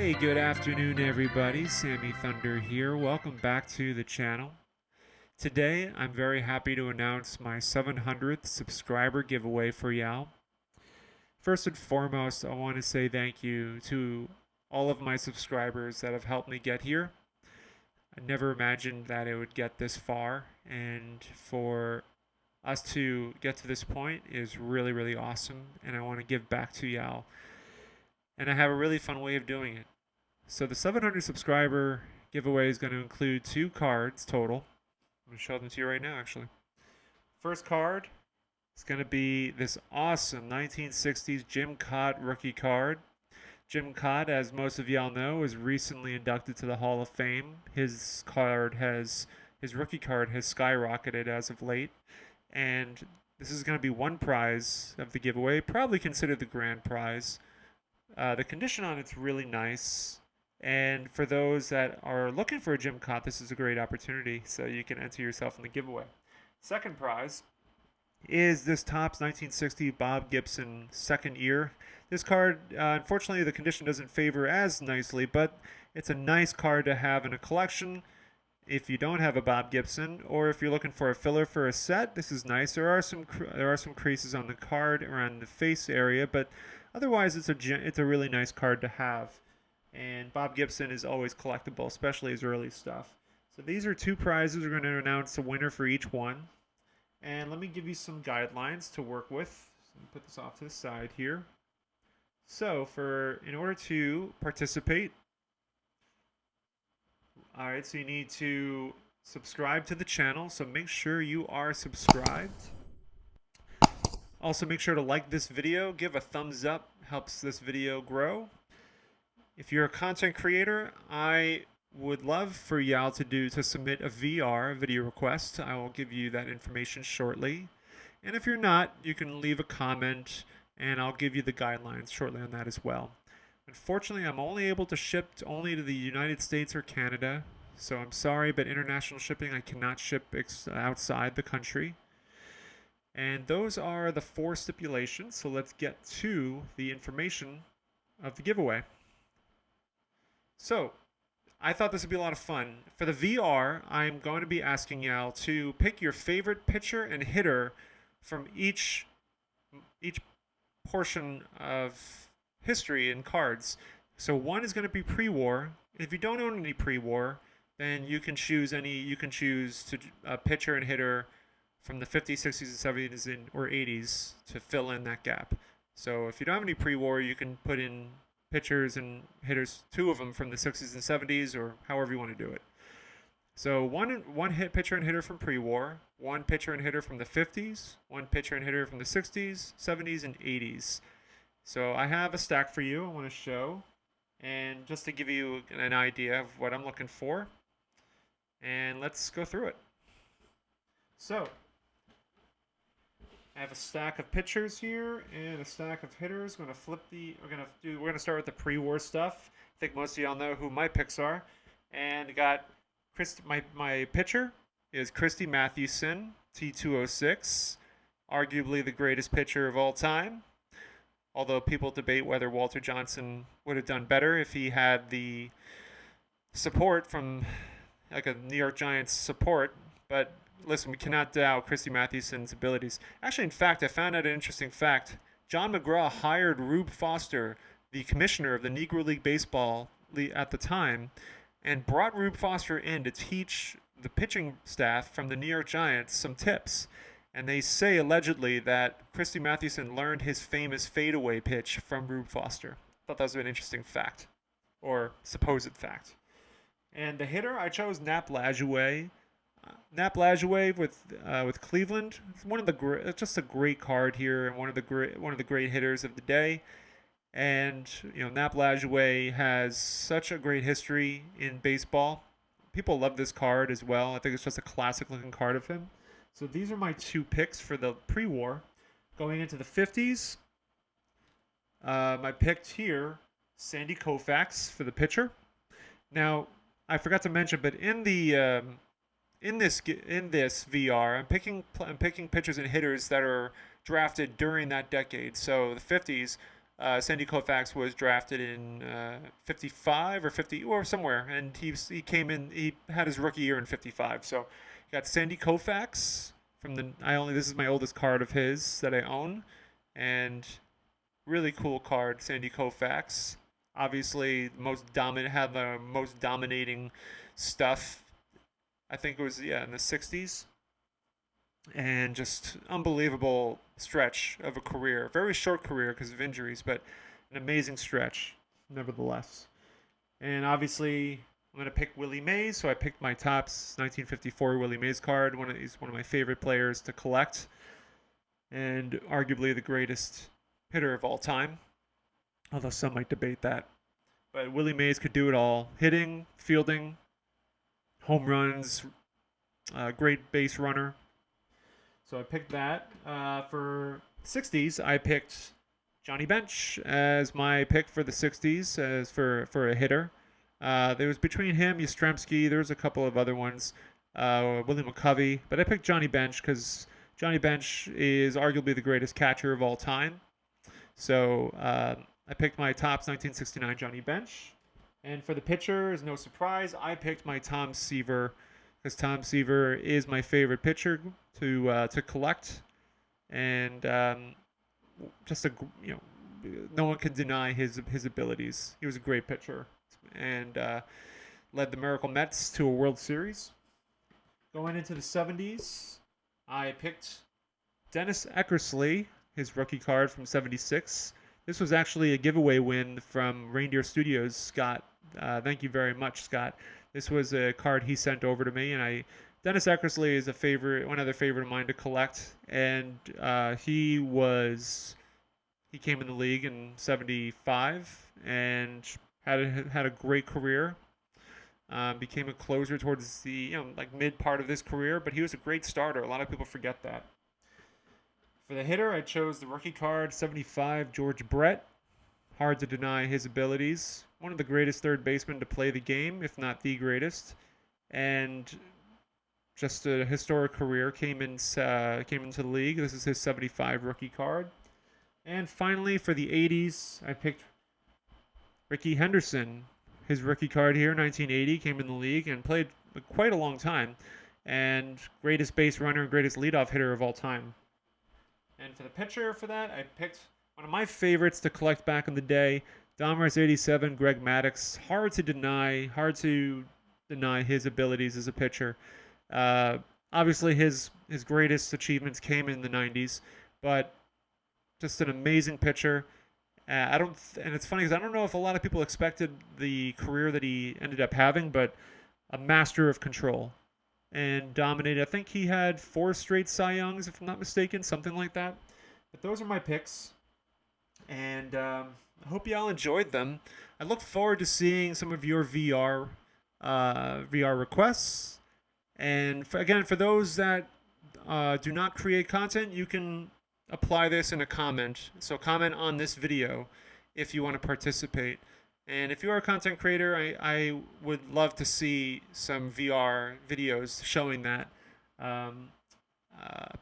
Hey, good afternoon, everybody. Sammy Thunder here. Welcome back to the channel. Today, I'm very happy to announce my 700th subscriber giveaway for y'all. First and foremost, I want to say thank you to all of my subscribers that have helped me get here. I never imagined that it would get this far, and for us to get to this point is really, really awesome, and I want to give back to y'all. And I have a really fun way of doing it. So the 700 subscriber giveaway is going to include 2 cards total. I'm going to show them to you right now, actually. First card is going to be this awesome 1960s Jim Kaat rookie card. Jim Kaat, as most of y'all know, was recently inducted to the Hall of Fame. His rookie card has skyrocketed as of late, and this is going to be one prize of the giveaway, probably considered the grand prize. The condition on it's really nice. And for those that are looking for a Jim Kaat, this is a great opportunity, so you can enter yourself in the giveaway. Second prize is this Topps 1960 Bob Gibson second year. This card, unfortunately, the condition doesn't favor as nicely, but it's a nice card to have in a collection. If you don't have a Bob Gibson, or if you're looking for a filler for a set, this is nice. There are some creases on the card around the face area, but otherwise, it's a really nice card to have. And Bob Gibson is always collectible, especially his early stuff. So these are 2 prizes. We're going to announce a winner for each one. And let me give you some guidelines to work with. So let me put this off to the side here. So in order to participate, alright, so you need to subscribe to the channel. So make sure you are subscribed. Also, make sure to like this video, give a thumbs up, helps this video grow. If you're a content creator, I would love for y'all to submit a VR, video request. I will give you that information shortly. And if you're not, you can leave a comment, and I'll give you the guidelines shortly on that as well. Unfortunately, I'm only able to ship only to the United States or Canada, so I'm sorry, but international shipping, I cannot ship outside the country. And those are the 4 stipulations, so let's get to the information of the giveaway. So, I thought this would be a lot of fun. For the VR, I'm going to be asking y'all to pick your favorite pitcher and hitter from each portion of history and cards. So one is going to be pre-war. If you don't own any pre-war, then you can choose to a pitcher and hitter from the 50s, 60s, and 70s or 80s to fill in that gap. So if you don't have any pre-war, you can put in pitchers and hitters, 2 of them from the 60s and 70s, or however you want to do it. So one hit pitcher and hitter from pre-war, 1 pitcher and hitter from the 50s, 1 pitcher and hitter from the 60s, 70s, and 80s. So I have a stack for you I want to show, and just to give you an idea of what I'm looking for, and let's go through it. So I have a stack of pitchers here and a stack of hitters. We're gonna start with the pre-war stuff. I think most of y'all know who my picks are. And I got my pitcher is Christy Mathewson, T206, arguably the greatest pitcher of all time. Although people debate whether Walter Johnson would have done better if he had the support from like a New York Giants support, but listen, we cannot doubt Christy Mathewson's abilities. Actually, in fact, I found out an interesting fact. John McGraw hired Rube Foster, the commissioner of the Negro League Baseball at the time, and brought Rube Foster in to teach the pitching staff from the New York Giants some tips. And they say, allegedly, that Christy Mathewson learned his famous fadeaway pitch from Rube Foster. I thought that was an interesting fact, or supposed fact. And the hitter, I chose Nap Lajoie. Nap Lajoie with Cleveland. It's just a great card here, and one of the great hitters of the day. And Nap Lajoie has such a great history in baseball. People love this card as well. I think it's just a classic looking card of him. So these are my 2 picks for the pre-war. Going into the 50s, my pick here, Sandy Koufax for the pitcher. Now, I forgot to mention, but in this VR, I'm picking pitchers and hitters that are drafted during that decade. So the 50s, Sandy Koufax was drafted in 55 or 50 or somewhere, and he came in. He had his rookie year in 55. So you got Sandy Koufax from the. This is my oldest card of his that I own, and really cool card, Sandy Koufax. Obviously, had the most dominating stuff. I think it was in the 60s, and just unbelievable stretch of a career. Very short career because of injuries, but an amazing stretch, nevertheless. And obviously, I'm going to pick Willie Mays, so I picked my Topps 1954 Willie Mays card. He's one of my favorite players to collect, and arguably the greatest hitter of all time, although some might debate that. But Willie Mays could do it all: hitting, fielding, home runs, great base runner. So I picked that. For 60s, I picked Johnny Bench as my pick for the 60s as for a hitter. There was between him, Yastrzemski, there was a couple of other ones, Willie McCovey, but I picked Johnny Bench because Johnny Bench is arguably the greatest catcher of all time. So I picked my Topps 1969 Johnny Bench. And for the pitcher, is no surprise, I picked my Tom Seaver, because Tom Seaver is my favorite pitcher to collect, and no one can deny his abilities. He was a great pitcher, and led the Miracle Mets to a World Series. Going into the 70s, I picked Dennis Eckersley, his rookie card from 76. This was actually a giveaway win from Reindeer Studios, Scott. Thank you very much, Scott. This was a card he sent over to me, and Dennis Eckersley is one other favorite of mine to collect, and he came in the league in 75 and had a great career. Became a closer towards the mid part of his career, but he was a great starter. A lot of people forget that. For the hitter, I chose the rookie card 75 George Brett. Hard to deny his abilities. One of the greatest third basemen to play the game, if not the greatest, and just a historic career. Came into the league. This is his 75 rookie card. And finally, for the 80s, I picked Rickey Henderson. His rookie card here, 1980, came in the league and played quite a long time, and greatest base runner and greatest leadoff hitter of all time. And for the pitcher for that, I picked one of my favorites to collect back in the day, Dahmer's 87, Greg Maddux. Hard to deny his abilities as a pitcher. Obviously, his greatest achievements came in the 90s, but just an amazing pitcher. And it's funny because I don't know if a lot of people expected the career that he ended up having, but a master of control and dominated. I think he had 4 straight Cy Youngs, if I'm not mistaken, something like that. But those are my picks, and I hope y'all enjoyed them. I look forward to seeing some of your VR requests. And for those that do not create content, you can apply this in a comment. So comment on this video if you want to participate. And if you are a content creator, I would love to see some VR videos showing that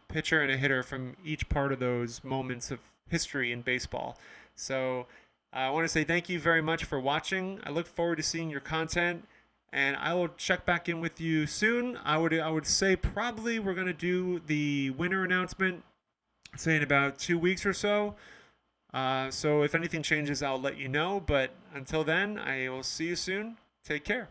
pitcher and a hitter from each part of those moments of history in baseball. So I want to say thank you very much for watching. I look forward to seeing your content, and I will check back in with you soon. I would say probably we're going to do the winner announcement, say in about 2 weeks or so. So if anything changes, I'll let you know. But until then, I will see you soon. Take care.